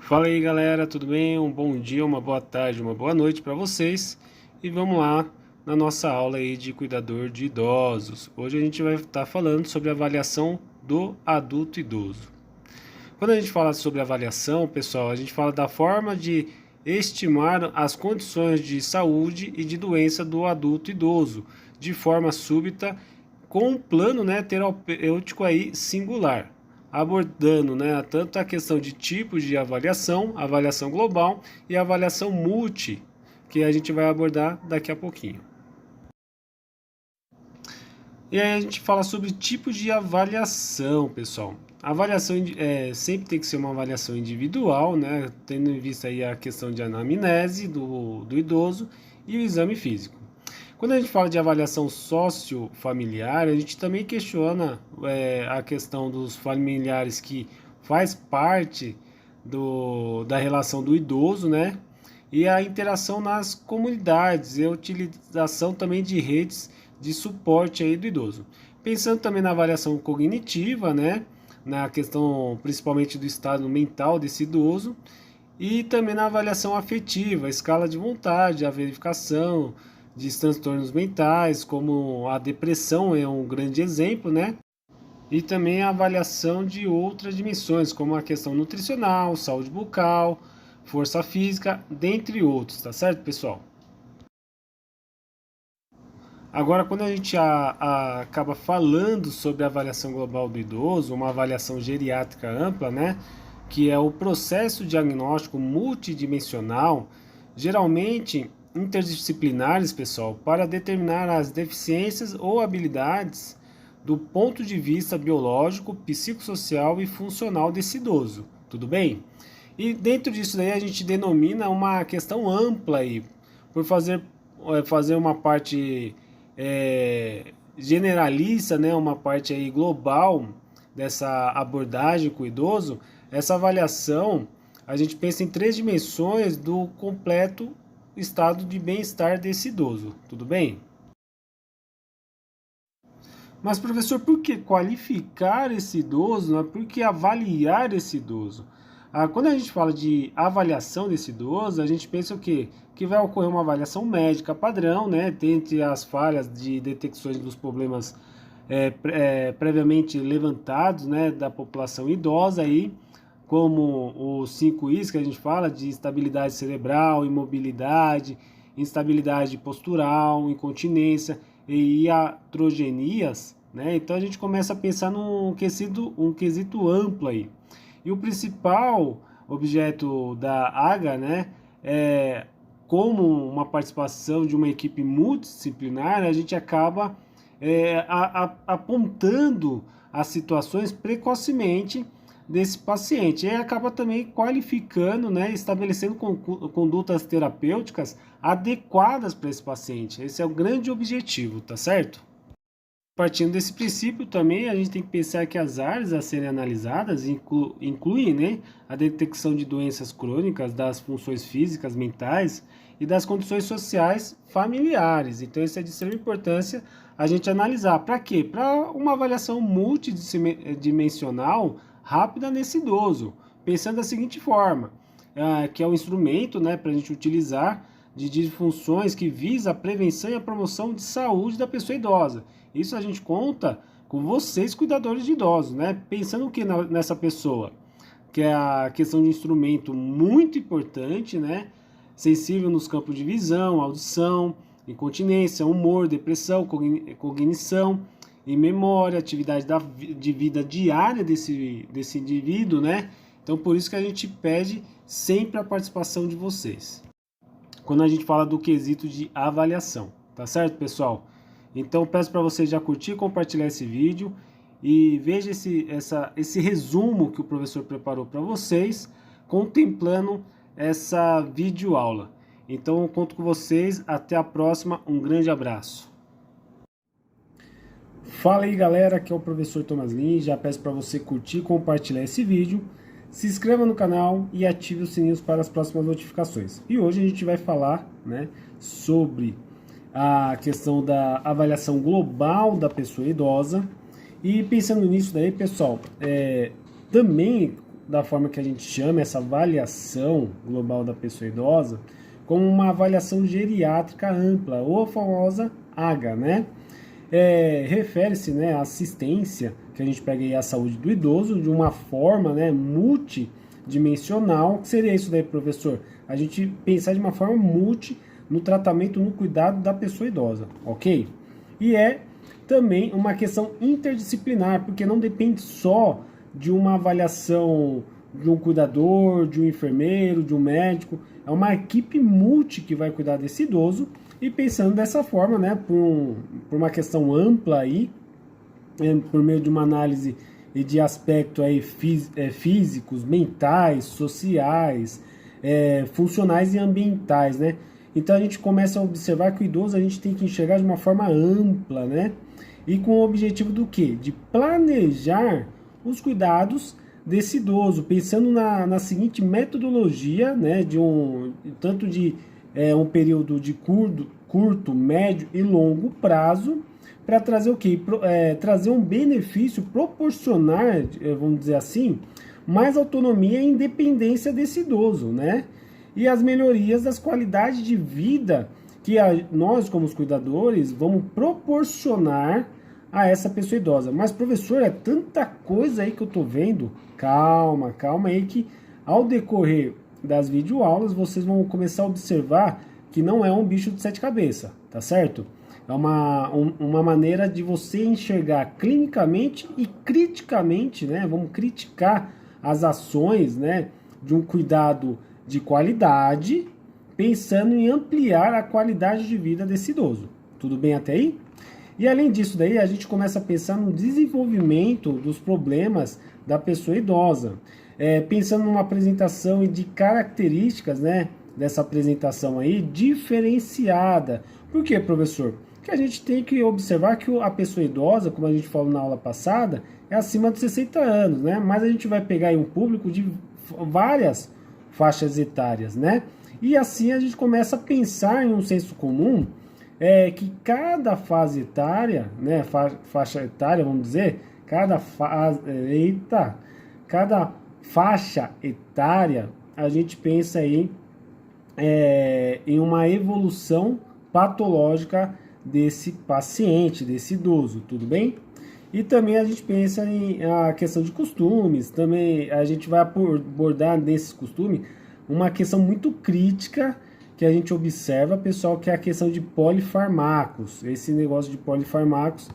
Fala aí galera, tudo bem? Um bom dia, uma boa tarde, uma boa noite para vocês. E vamos lá na nossa aula aí de cuidador de idosos. Hoje a gente vai estar falando sobre a avaliação do adulto idoso. Quando a gente fala sobre avaliação, pessoal, a gente fala da forma de estimar as condições de saúde e de doença do adulto idoso, de forma súbita, com um plano, terapêutico aí singular, abordando, tanto a questão de tipos de avaliação, avaliação global e avaliação multi, que a gente vai abordar daqui a pouquinho. E aí a gente fala sobre tipos de avaliação, pessoal. A avaliação sempre tem que ser uma avaliação individual, né? Tendo em vista aí a questão de anamnese do idoso e o exame físico. Quando a gente fala de avaliação sociofamiliar, a gente também questiona a questão dos familiares que faz parte da relação do idoso, né? E a interação nas comunidades e a utilização também de redes de suporte aí do idoso. Pensando também na avaliação cognitiva, né? Na questão principalmente do estado mental desse idoso, e também na avaliação afetiva, a escala de vontade, a verificação de transtornos mentais, como a depressão é um grande exemplo, né? E também a avaliação de outras dimensões, como a questão nutricional, saúde bucal, força física, dentre outros, tá certo, pessoal? Agora, quando a gente acaba falando sobre a avaliação global do idoso, uma avaliação geriátrica ampla, né, que é o processo diagnóstico multidimensional, geralmente interdisciplinares, pessoal, para determinar as deficiências ou habilidades do ponto de vista biológico, psicossocial e funcional desse idoso, tudo bem? E dentro disso daí a gente denomina uma questão ampla aí, por fazer uma parte generalista, né, uma parte aí global dessa abordagem com o idoso. Essa avaliação, a gente pensa em três dimensões do completo estado de bem-estar desse idoso, tudo bem? Mas, professor, por que qualificar esse idoso? Não é por que avaliar esse idoso? Quando a gente fala de avaliação desse idoso, a gente pensa o quê? Que vai ocorrer uma avaliação médica padrão, né? Dentre as falhas de detecções dos problemas previamente levantados, né, da população idosa aí, como os 5 Is que a gente fala, de estabilidade cerebral, imobilidade, instabilidade postural, incontinência e iatrogenias, né? Então a gente começa a pensar num quesito amplo aí. E o principal objeto da AGA, né, é como uma participação de uma equipe multidisciplinar, a gente acaba apontando as situações precocemente desse paciente. E acaba também qualificando, né, estabelecendo condutas terapêuticas adequadas para esse paciente. Esse é o grande objetivo, tá certo? Partindo desse princípio também, a gente tem que pensar que as áreas a serem analisadas incluem, né, a detecção de doenças crônicas, das funções físicas, mentais e das condições sociais familiares. Então isso é de extrema importância a gente analisar. Para quê? Para uma avaliação multidimensional rápida nesse idoso, pensando da seguinte forma, que é um instrumento, né, para a gente utilizar de funções que visa a prevenção e a promoção de saúde da pessoa idosa. Isso a gente conta com vocês, cuidadores de idosos, né? Pensando o que nessa pessoa? Que é a questão de instrumento muito importante, né? Sensível nos campos de visão, audição, incontinência, humor, depressão, cognição e memória, atividade de vida diária desse indivíduo, né? Então, por isso que a gente pede sempre a participação de vocês quando a gente fala do quesito de avaliação, tá certo, pessoal? Então peço para você já curtir e compartilhar esse vídeo e veja esse resumo que o professor preparou para vocês, contemplando essa videoaula. Então eu conto com vocês, até a próxima, um grande abraço. Fala aí galera, aqui é o professor Thomas Lin, já peço para você curtir e compartilhar esse vídeo, se inscreva no canal e ative os sininhos para as próximas notificações. E hoje a gente vai falar, né, sobre a questão da avaliação global da pessoa idosa. E pensando nisso daí, pessoal, também da forma que a gente chama essa avaliação global da pessoa idosa como uma avaliação geriátrica ampla, ou a famosa AGA, né? Refere-se, né, à assistência que a gente pega aí a saúde do idoso de uma forma, né, multidimensional. O que seria isso daí, professor? A gente pensar de uma forma multi no tratamento, no cuidado da pessoa idosa, ok? E é também uma questão interdisciplinar, porque não depende só de uma avaliação de um cuidador, de um enfermeiro, de um médico. É uma equipe multi que vai cuidar desse idoso e pensando dessa forma, né, por uma questão ampla aí, por meio de uma análise de aspectos aí físicos, mentais, sociais, funcionais e ambientais, né? Então a gente começa a observar que o idoso a gente tem que enxergar de uma forma ampla, né? E com o objetivo do quê? De planejar os cuidados desse idoso, pensando na seguinte metodologia, né? Tanto de um período de curto, médio e longo prazo, para trazer o quê? Trazer um benefício, proporcionar, vamos dizer assim, mais autonomia e independência desse idoso, né? E as melhorias das qualidades de vida que nós, como os cuidadores, vamos proporcionar a essa pessoa idosa. Mas, professor, é tanta coisa aí que eu tô vendo. Calma aí que ao decorrer das videoaulas vocês vão começar a observar que não é um bicho de sete cabeças, tá certo? É uma maneira de você enxergar clinicamente e criticamente, né? Vamos criticar as ações, né, de um cuidado de qualidade, pensando em ampliar a qualidade de vida desse idoso. Tudo bem até aí? E além disso daí, a gente começa a pensar no desenvolvimento dos problemas da pessoa idosa, pensando numa apresentação e de características, né, dessa apresentação aí diferenciada. Por quê, professor? Porque a gente tem que observar que a pessoa idosa, como a gente falou na aula passada, é acima de 60 anos, né? Mas a gente vai pegar aí um público de várias faixas etárias, né? E assim a gente começa a pensar em um senso comum, que cada fase etária, né, faixa etária, vamos dizer, cada faixa etária, a gente pensa aí em uma evolução patológica desse paciente, desse idoso, tudo bem? E também a gente pensa em a questão de costumes, também a gente vai abordar nesses costumes uma questão muito crítica que a gente observa, pessoal, que é a questão de polifarmacos. Esse negócio de polifarmacos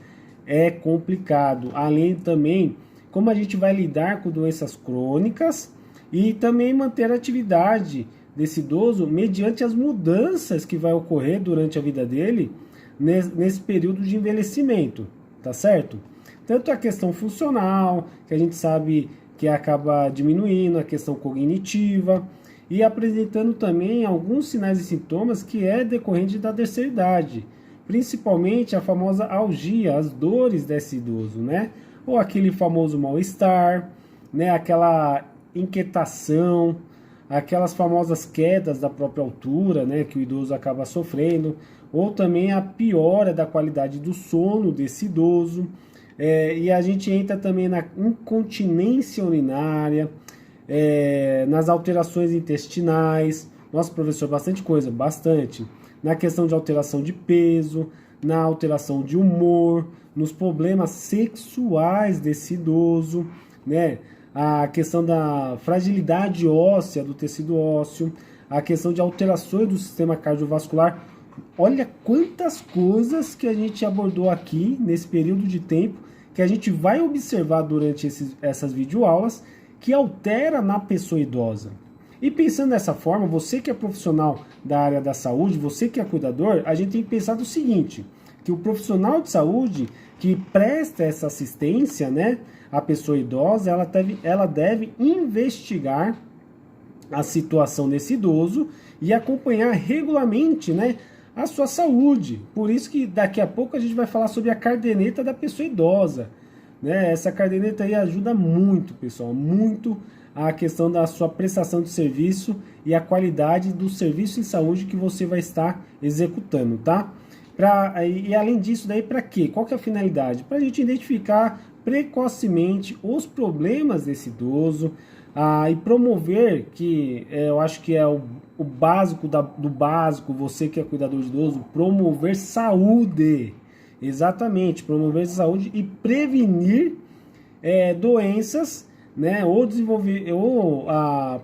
é complicado. Além também, como a gente vai lidar com doenças crônicas e também manter a atividade desse idoso mediante as mudanças que vai ocorrer durante a vida dele nesse período de envelhecimento, tá certo? Tanto a questão funcional, que a gente sabe que acaba diminuindo, a questão cognitiva, e apresentando também alguns sinais e sintomas que é decorrente da terceira idade, principalmente a famosa algia, as dores desse idoso, né? Ou aquele famoso mal-estar, né? Aquela inquietação, aquelas famosas quedas da própria altura, né? Que o idoso acaba sofrendo, ou também a piora da qualidade do sono desse idoso. E a gente entra também na incontinência urinária, nas alterações intestinais. Nossa, professor, bastante coisa, bastante. Na questão de alteração de peso, na alteração de humor, nos problemas sexuais desse idoso, né? A questão da fragilidade óssea, do tecido ósseo, a questão de alterações do sistema cardiovascular. Olha quantas coisas que a gente abordou aqui nesse período de tempo que a gente vai observar durante essas videoaulas que altera na pessoa idosa. E pensando dessa forma, você que é profissional da área da saúde, você que é cuidador, a gente tem que pensar do seguinte, que o profissional de saúde que presta essa assistência, né, à pessoa idosa, ela deve investigar a situação desse idoso e acompanhar regularmente, né, a sua saúde. Por isso que daqui a pouco a gente vai falar sobre a caderneta da pessoa idosa, né? Essa caderneta aí ajuda muito, pessoal, muito a questão da sua prestação de serviço e a qualidade do serviço em saúde que você vai estar executando, tá? E além disso, daí para quê? Qual que é a finalidade? Para a gente identificar precocemente os problemas desse idoso, E promover, que eu acho que é o básico do básico, você que é cuidador de idoso, promover saúde. Exatamente, promover saúde e prevenir doenças, né, ou desenvolver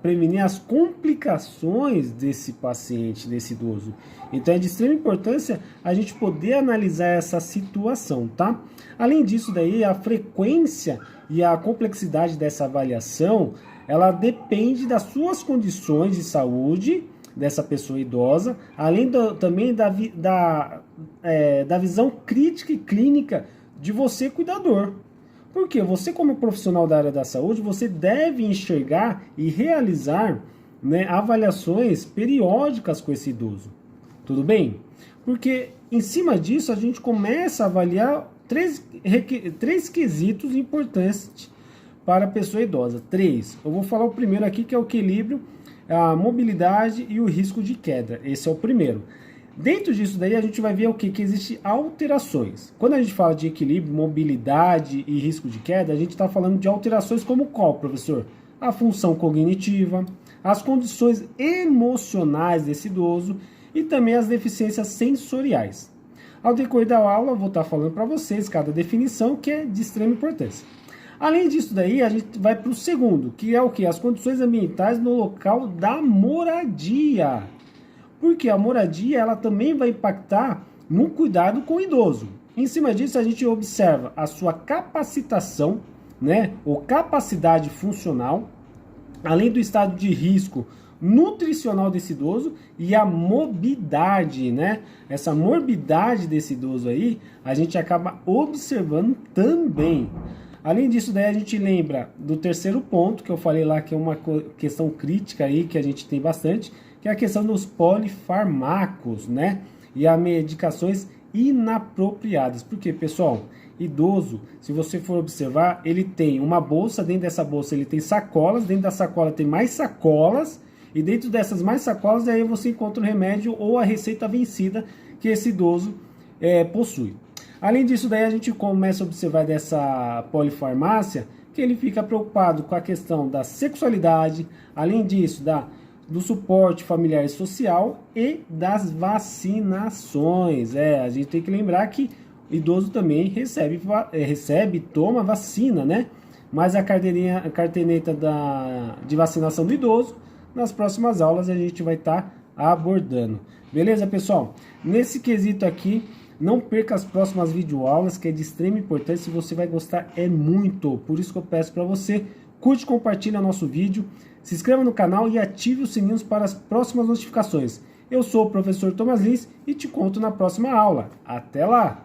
prevenir as complicações desse paciente, desse idoso. Então é de extrema importância a gente poder analisar essa situação, tá? Além disso daí, a frequência e a complexidade dessa avaliação, ela depende das suas condições de saúde dessa pessoa idosa, além também da visão crítica e clínica de você, cuidador. Porque você, como profissional da área da saúde, você deve enxergar e realizar, né, avaliações periódicas com esse idoso. Tudo bem? Porque em cima disso a gente começa a avaliar três quesitos importantes para a pessoa idosa. Três. Eu vou falar o primeiro aqui, que é o equilíbrio, a mobilidade e o risco de queda. Esse é o primeiro. Dentro disso daí a gente vai ver o que existe alterações. Quando a gente fala de equilíbrio, mobilidade e risco de queda, a gente está falando de alterações como qual, professor? A função cognitiva, as condições emocionais desse idoso e também as deficiências sensoriais. Ao decorrer da aula, eu vou estar falando para vocês cada definição, que é de extrema importância. Além disso daí, a gente vai para o segundo, que é o que? As condições ambientais no local da moradia. Porque a moradia, ela também vai impactar no cuidado com o idoso. Em cima disso, a gente observa a sua capacitação, né, ou capacidade funcional, além do estado de risco nutricional desse idoso e a morbidade, né? Essa morbidade desse idoso aí, a gente acaba observando também. Além disso, daí a gente lembra do terceiro ponto, que eu falei lá, que é uma questão crítica aí, que a gente tem bastante, que é a questão dos polifarmacos, né? E as medicações inapropriadas. Porque, pessoal, idoso, se você for observar, ele tem uma bolsa, dentro dessa bolsa ele tem sacolas, dentro da sacola tem mais sacolas, e dentro dessas mais sacolas aí você encontra o remédio ou a receita vencida que esse idoso possui. Além disso, daí a gente começa a observar dessa polifarmácia que ele fica preocupado com a questão da sexualidade, além disso, do suporte familiar e social e das vacinações. A gente tem que lembrar que o idoso também toma vacina, né? Mas a carteirinha de vacinação do idoso, nas próximas aulas a gente vai estar abordando. Beleza, pessoal? Nesse quesito aqui, não perca as próximas videoaulas, que é de extrema importância e você vai gostar muito. Por isso que eu peço para você, curte e compartilha nosso vídeo, se inscreva no canal e ative os sininhos para as próximas notificações. Eu sou o professor Thomas Lins e te conto na próxima aula. Até lá!